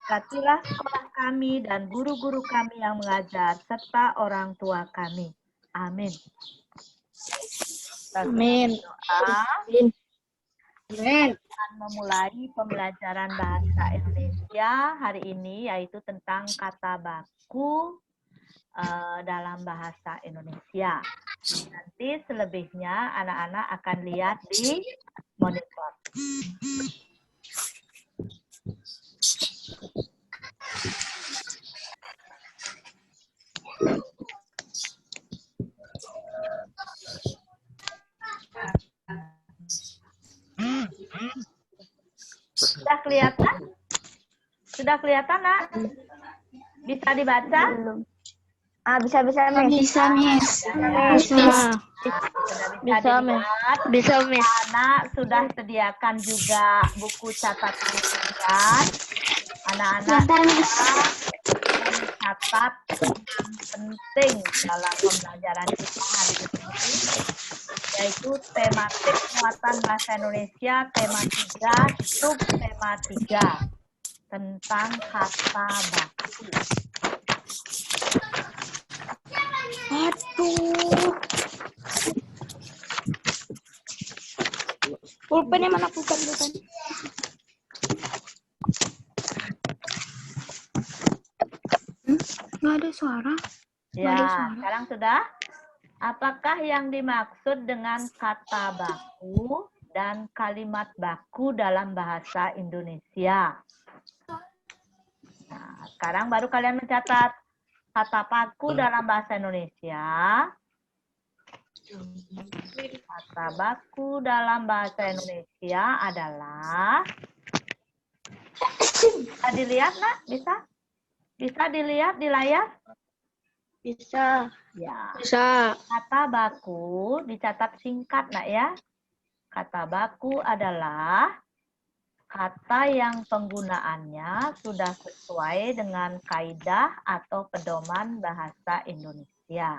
Berkatilah sekolah kami dan guru-guru kami yang mengajar, serta orang tua kami. Amin. Amin. Doa. Amin. Akan memulai pembelajaran bahasa Indonesia hari ini, yaitu tentang kata baku dalam bahasa Indonesia. Nanti selebihnya anak-anak akan lihat di monitor. Sudah kelihatan? Sudah kelihatan, Nak? Bisa dibaca? Belum. Bisa, Miss. Bisa, Miss. Bisa dilihat. Bisa, Miss. Anak sudah sediakan juga buku catatan kalian. Anak-anak mencatat yang penting dalam pembelajaran kita hari ini, yaitu tematik muatan bahasa Indonesia, tema 3, sub tema 3, tentang kata baku. Aduh. Pulpennya mana pulpen? Nggak ada suara. Ya, sekarang sudah. Apakah yang dimaksud dengan kata baku dan kalimat baku dalam bahasa Indonesia? Nah, sekarang baru kalian mencatat kata baku dalam bahasa Indonesia. Kata baku dalam bahasa Indonesia adalah, bisa dilihat, Nak? Bisa? Bisa dilihat di layar? Bisa. Ya. Bisa. Kata baku dicatat singkat, Nak, ya. Kata baku adalah kata yang penggunaannya sudah sesuai dengan kaidah atau pedoman bahasa Indonesia.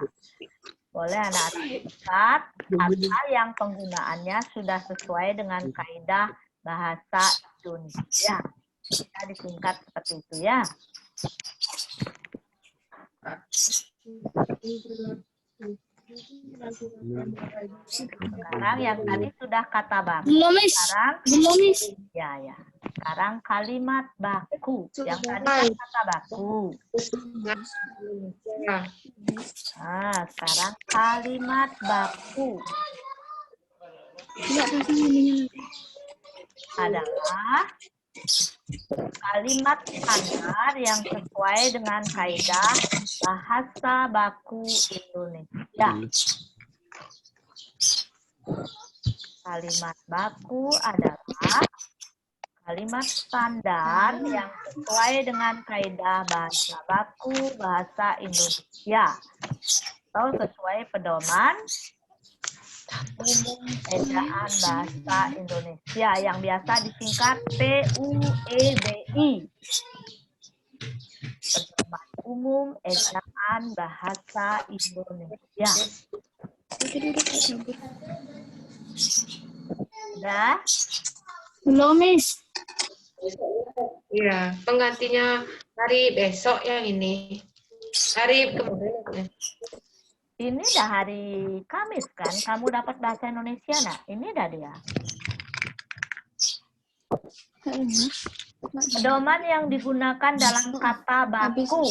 Boleh anak-anak lihat kata yang penggunaannya sudah sesuai dengan kaidah bahasa Indonesia. Kita disingkat seperti itu, ya. Sekarang yang tadi sudah kata baku. Sekarang ya. Sekarang kalimat baku. Yang tadi kan kata baku. Nah, sekarang kalimat baku adalah kalimat standar yang sesuai dengan kaidah bahasa baku Indonesia. Kalimat baku adalah kalimat standar yang sesuai dengan kaidah bahasa baku bahasa Indonesia atau sesuai pedoman umum ejaan bahasa Indonesia yang biasa disingkat PUEBI. Pedoman umum ejaan bahasa Indonesia. Sudah? Belum, Miss. Iya, penggantinya hari besok yang ini. Hari kemarin. Ini dah hari Kamis kan? Kamu dapat bahasa Indonesia, Nak? Ini dah dia. Pedoman yang digunakan dalam kata baku.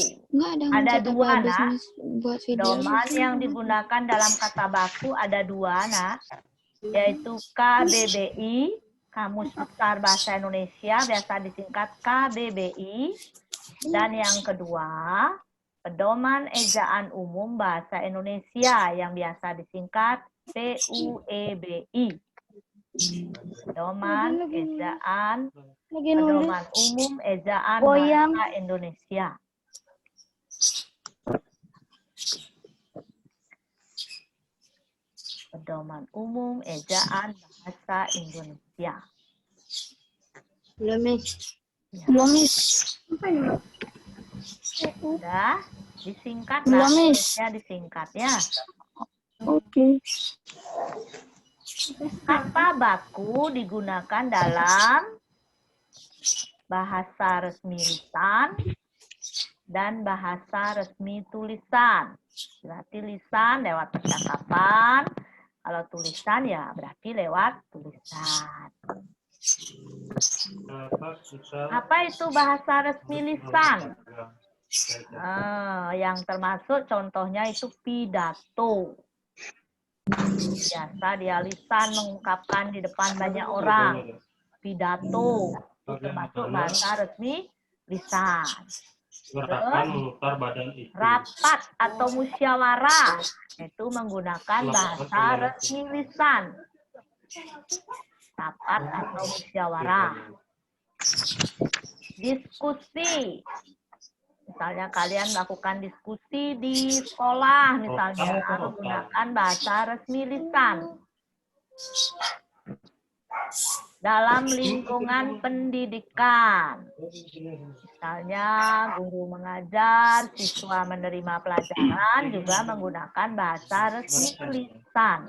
Ada dua, Nak. Pedoman yang digunakan dalam kata baku ada dua, Nak. Yaitu KBBI, Kamus Besar Bahasa Indonesia, biasa disingkat KBBI. Dan yang kedua, Pedoman Ejaan Umum Bahasa Indonesia yang biasa disingkat PUEBI. Pedoman Umum Ejaan Bahasa Indonesia. Pedoman Umum Ejaan Bahasa Indonesia. Belum, Miss. Ya. Belum, Miss. Sudah disingkat, Belum, Miss. Indonesia disingkat, ya. Oke. Kata baku digunakan dalam bahasa resmi lisan dan bahasa resmi tulisan. Berarti lisan lewat percakapan, kalau tulisan ya berarti lewat tulisan. Apa itu bahasa resmi lisan? Yang termasuk contohnya itu pidato. Biasa dia lisan mengungkapkan di depan banyak orang. Pidato itu termasuk bahasa resmi lisan. Rapat atau musyawarah itu menggunakan bahasa resmi lisan. Rapat atau musyawarah. Diskusi. Misalnya kalian melakukan diskusi di sekolah misalnya menggunakan bahasa resmi lisan. Dalam lingkungan pendidikan. Misalnya guru mengajar, siswa menerima pelajaran juga menggunakan bahasa resmi lisan.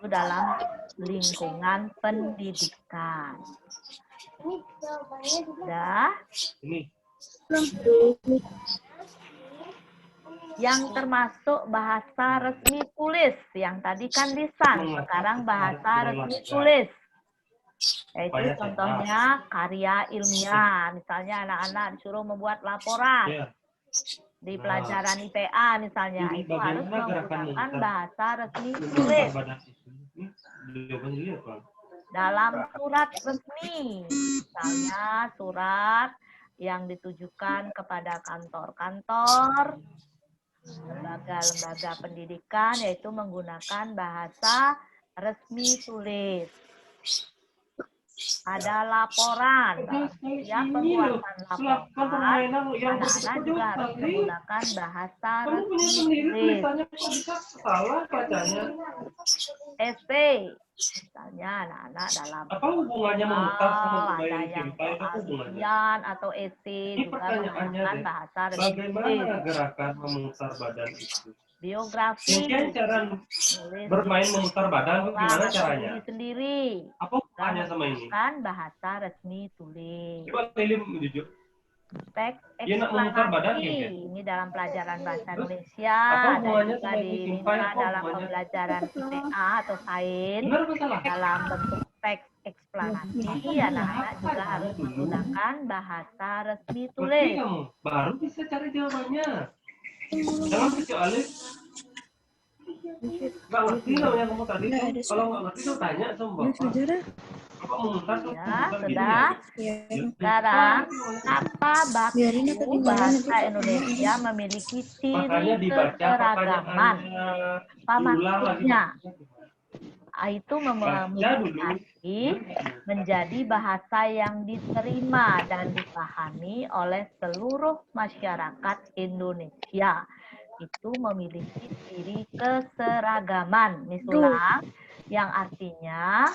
Itu dalam lingkungan pendidikan. Sudah? Yang termasuk bahasa resmi tulis. Yang tadi kan lisan, sekarang bahasa resmi tulis. Yaitu contohnya karya ilmiah. Misalnya anak-anak disuruh membuat laporan. Di pelajaran IPA misalnya, itu harus menggunakan bahasa resmi tulis. Dalam surat resmi, misalnya surat yang ditujukan kepada kantor-kantor, lembaga-lembaga pendidikan, yaitu menggunakan bahasa resmi tulis. Ada laporan, ya pembuatan laporan, anak-anak juga harus menggunakan bahasa resmi tulis. Esai, misalnya anak-anak dalam ada yang soal ujian atau esai juga menggunakan bahasa resmi tulis. Bagaimana gerakan memutar badan itu? Biografi, bermain memutar badan, gimana caranya? Sendiri. Apa hubungannya sama ini? Kan bahasa resmi tulis. Coba Lilim jujur. Teks Dia nak memutar badan eksplanasi. Ini dalam pelajaran bahasa Indonesia dan juga diminta dalam pembelajaran IPA atau sains. Dalam bentuk teks eksplanasi, anak-anak juga harus menggunakan bahasa resmi tulis. Baru bisa cari jawabannya. Jangan kecuali nggak ngerti loh yang kamu tadi. Kalau nggak ngerti tuh tanya sama bapak. Bapak memutar tuh. Ya, sudah. Sekarang, apa baku bahasa Indonesia memiliki ciri keseragaman? Apa maksudnya? Itu memiliki menjadi bahasa yang diterima dan dipahami oleh seluruh masyarakat Indonesia. Itu memiliki ciri keseragaman. Misalnya, yang artinya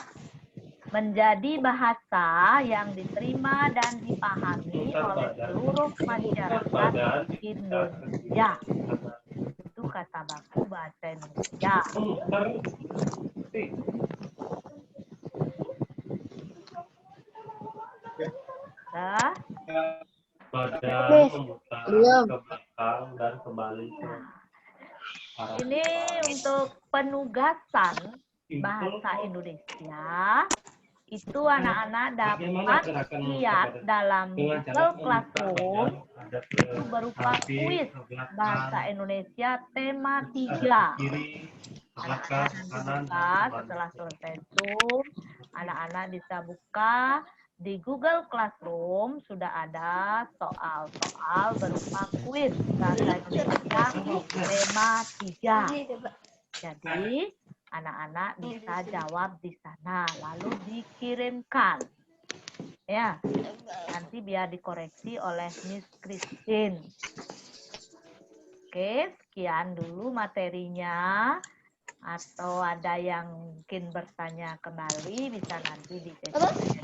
menjadi bahasa yang diterima dan dipahami oleh seluruh masyarakat Indonesia. Itu kata baku bahasa Indonesia. Nah, badan memutar ke belakang dan kembali ke arah. Ini untuk penugasan bahasa Indonesia. Itu anak-anak dapat lihat dalam Google Classroom itu berupa kuis bahasa Indonesia tema 3. Anak-anak setelah selesai Zoom, anak-anak bisa buka di Google Classroom, sudah ada soal-soal berupa kuis bahasa Indonesia tema 3. Jadi anak-anak bisa jawab di sana, lalu dikirimkan. Ya, nanti biar dikoreksi oleh Miss Christine. Oke, sekian dulu materinya. Atau ada yang mungkin bertanya kembali, bisa nanti di sesi